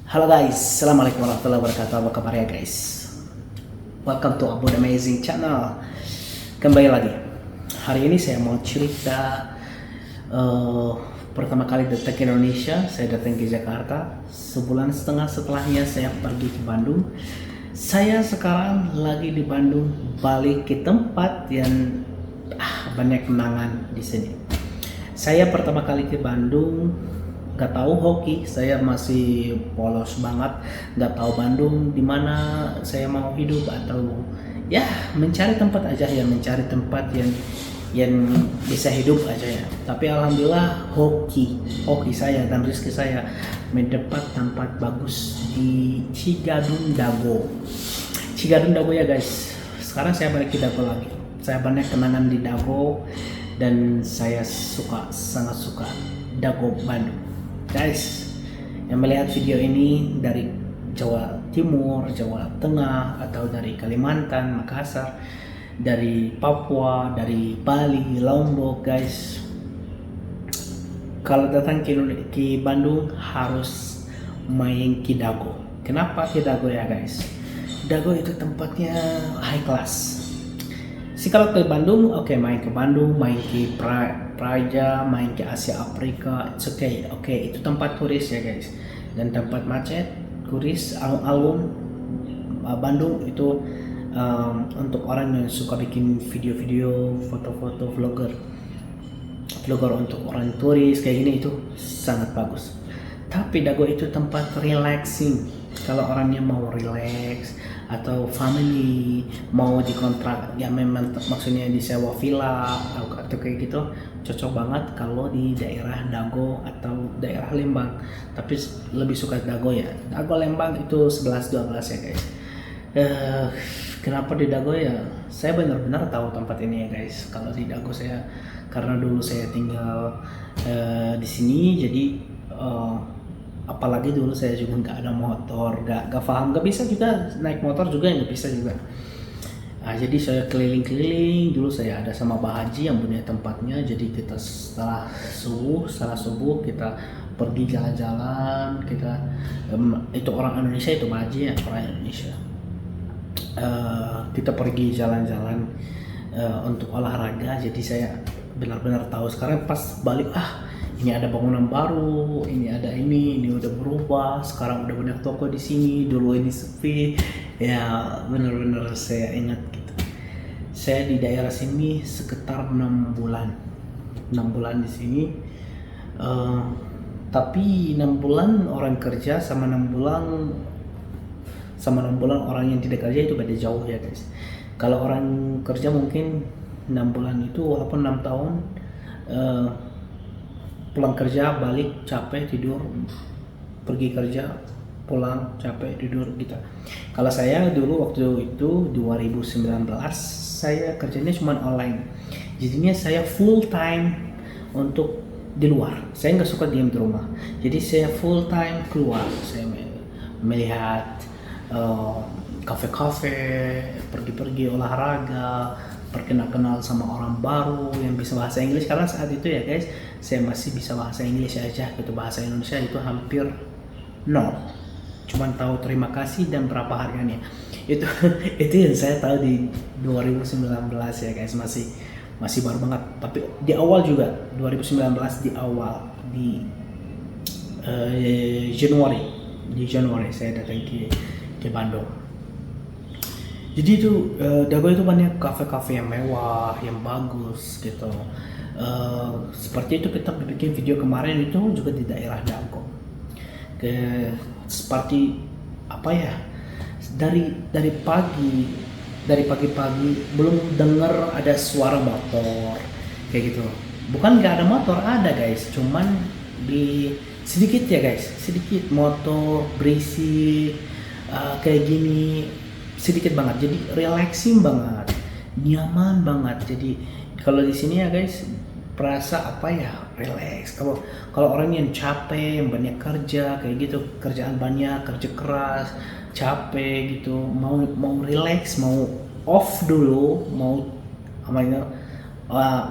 Halo guys, assalamualaikum warahmatullahi wabarakatuh. Apa kabar ya guys? Welcome to Abud Amazing Channel. Kembali lagi. Hari ini saya mau cerita pertama kali datang ke Indonesia. Saya datang ke Jakarta. Sebulan setengah setelahnya saya pergi ke Bandung. Saya sekarang lagi di Bandung, balik ke tempat yang banyak kenangan di sini. Saya pertama kali ke Bandung nggak tahu hoki, saya masih polos banget, nggak tahu Bandung di mana saya mau hidup, atau ya mencari tempat aja ya, mencari tempat yang bisa hidup aja ya. Tapi alhamdulillah hoki saya dan rezeki saya mendapat tempat bagus di Cigadung Dago ya guys. Sekarang saya balik ke Dago lagi. Saya banyak kenangan di Dago dan saya sangat suka Dago Bandung. Guys, yang melihat video ini dari Jawa Timur, Jawa Tengah, atau dari Kalimantan, Makassar, dari Papua, dari Bali, Lombok, guys, kalau datang ke Bandung harus main ke Dago. Kenapa ke Dago ya guys? Dago itu tempatnya high class. Kalau ke Bandung, main ke Bandung, main ke Praja, main ke Asia Afrika, it's okay, itu tempat turis ya guys, dan tempat macet, turis, alun-alun, Bandung itu untuk orang yang suka bikin video-video, foto-foto, vlogger untuk orang turis kayak gini, itu sangat bagus. Tapi Dago itu tempat relaxing, kalau orangnya mau relax atau family mau dikontrak ya, memang maksudnya disewa villa atau kayak gitu, cocok banget kalau di daerah Dago atau daerah Lembang. Tapi lebih suka Dago ya. Dago Lembang itu 11-12 ya guys. Kenapa di Dago ya? Saya benar-benar tahu tempat ini ya guys. Kalau di Dago saya, karena dulu saya tinggal di sini, jadi apalagi dulu saya juga nggak ada motor, nggak paham, nggak bisa juga naik motor juga, nggak bisa juga. Jadi saya keliling-keliling. Dulu saya ada sama Pak Haji yang punya tempatnya, jadi kita setelah subuh kita pergi jalan-jalan. Kita itu orang Indonesia, itu Pak Haji ya, orang Indonesia. Kita pergi jalan-jalan untuk olahraga, jadi saya benar-benar tahu. Sekarang pas balik, ini ada bangunan baru, ini udah berubah, sekarang udah banyak toko di sini, dulu ini sepi. Ya benar-benar saya ingat gitu. Saya di daerah sini sekitar 6 bulan di sini. Tapi 6 bulan orang kerja sama 6 bulan orang yang tidak kerja itu beda jauh ya guys. Kalau orang kerja mungkin 6 bulan itu, walaupun 6 tahun, pulang kerja balik capek tidur, pergi kerja pulang capek tidur gitu. Kalau saya dulu waktu itu 2019 saya kerjanya cuma online, jadinya saya full time untuk di luar. Saya nggak suka diam di rumah, jadi saya full time keluar. Saya melihat kafe-kafe, pergi-pergi olahraga, perkenal sama orang baru yang bisa bahasa Inggris. Karena saat itu ya guys, saya masih bisa bahasa Inggris aja gitu, bahasa Indonesia itu hampir nol, cuman tahu terima kasih dan berapa harganya. Itu itu yang saya tahu di 2019 ya guys, masih baru banget. Tapi di awal juga 2019, di awal di Januari saya datang ke Bandung. Jadi itu Dago itu banyak kafe-kafe yang mewah, yang bagus gitu. Seperti itu kita bikin video kemarin itu juga di daerah Dago. Seperti apa ya? Dari pagi-pagi belum dengar ada suara motor kayak gitu. Bukan nggak ada motor, ada guys. Cuman sedikit ya guys, sedikit motor berisik kayak gini. Sedikit banget, jadi relaxing banget, nyaman banget. Jadi kalau di sini ya guys, perasa apa ya, relax. Kalau orang yang capek, yang banyak kerja kayak gitu, kerjaan banyak, kerja keras, capek gitu, mau relax, mau off dulu, mau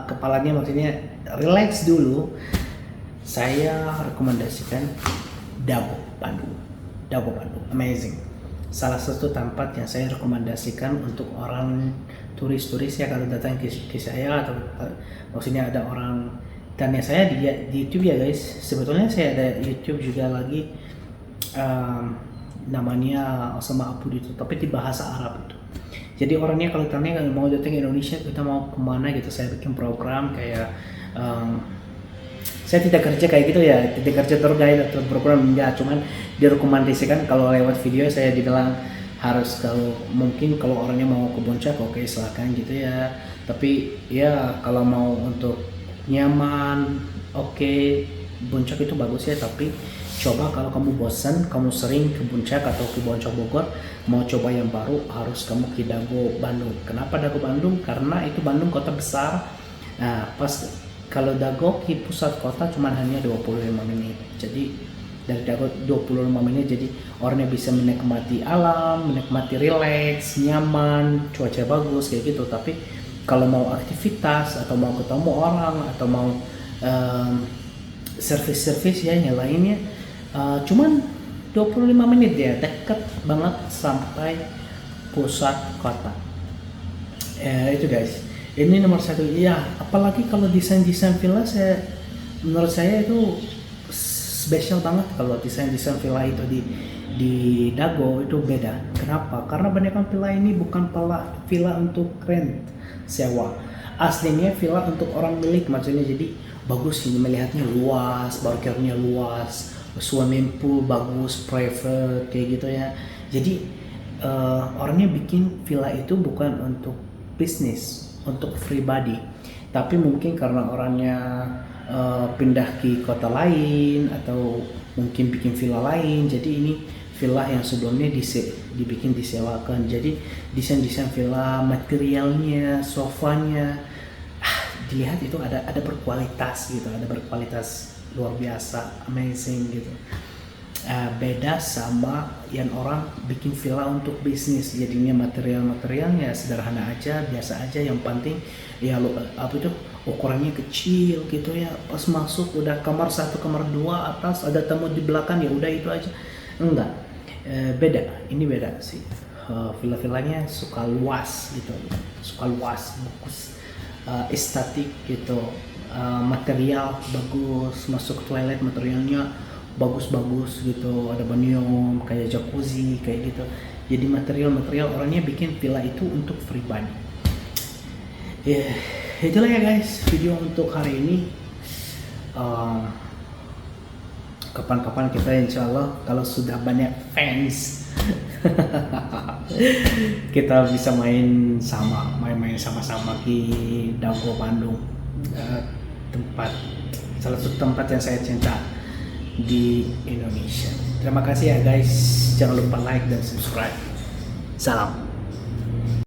kepalanya maksudnya relax dulu, saya rekomendasikan Dago Bandung. Dago Bandung, amazing. Salah satu tempat yang saya rekomendasikan untuk orang turis-turis ya kalau datang ke saya, atau maksudnya ada orang tanya saya di YouTube ya guys. Sebetulnya saya ada YouTube juga lagi, namanya sama Apu itu, tapi di bahasa Arab itu. Jadi orangnya kalau tanya mau datang ke Indonesia, kita mau kemana gitu, saya bikin program kayak, saya tidak kerja kayak gitu ya, tidak kerja tour guide atau program enggak, cuman direkomendasikan kalau lewat video saya dibilang harus, kalau mungkin kalau orangnya mau ke Puncak oke silakan gitu ya, tapi ya kalau mau untuk nyaman oke, Puncak itu bagus ya, tapi coba kalau kamu bosan, kamu sering ke Puncak atau ke Puncak Bogor, mau coba yang baru harus kamu ke Dago Bandung. Kenapa Dago Bandung? Karena itu Bandung kota besar. Nah pas kalau Dago di pusat kota cuma hanya 25 menit, jadi dari Dago 25 menit, jadi orangnya bisa menikmati alam, menikmati relax, nyaman, cuaca bagus kayak gitu. Tapi kalau mau aktivitas atau mau ketemu orang atau mau servis-servis ya yang lainnya, cuman 25 menit ya, dekat banget sampai pusat kota. Itu guys, ini nomor satu ya. Apalagi kalau desain villa, menurut saya itu spesial banget. Kalau desain villa itu di Dago itu beda. Kenapa? Karena banyak villa ini bukan villa untuk rent, sewa. Aslinya villa untuk orang milik, maksudnya jadi bagus ini, melihatnya luas, parkirnya luas, swimming pool bagus, private kayak gitu ya. Jadi orangnya bikin villa itu bukan untuk bisnis, untuk pribadi, tapi mungkin karena orangnya pindah ke kota lain atau mungkin bikin villa lain, jadi ini villa yang sebelumnya dibikin disewakan. Jadi desain villa, materialnya, sofanya, dilihat itu ada berkualitas gitu, ada berkualitas luar biasa, amazing gitu. Beda sama yang orang bikin villa untuk bisnis, jadinya materialnya sederhana aja, biasa aja, yang penting ya ukurannya kecil gitu ya, pas masuk udah kamar 1, kamar 2 atas, ada tamu di belakang ya udah itu aja. Enggak, beda, ini beda sih. Villa-villanya suka luas gitu, bagus, estetik gitu, material bagus, masuk toilet materialnya bagus gitu, ada banyo kayak jacuzzi kayak gitu. Jadi material orangnya bikin villa itu untuk pribadi. Itulah ya guys video untuk hari ini. Kapan-kapan kita insya Allah kalau sudah banyak fans kita bisa main sama-sama di Dago Bandung, salah satu tempat yang saya cinta di Indonesia. Terima kasih ya guys, jangan lupa like dan subscribe. Salam.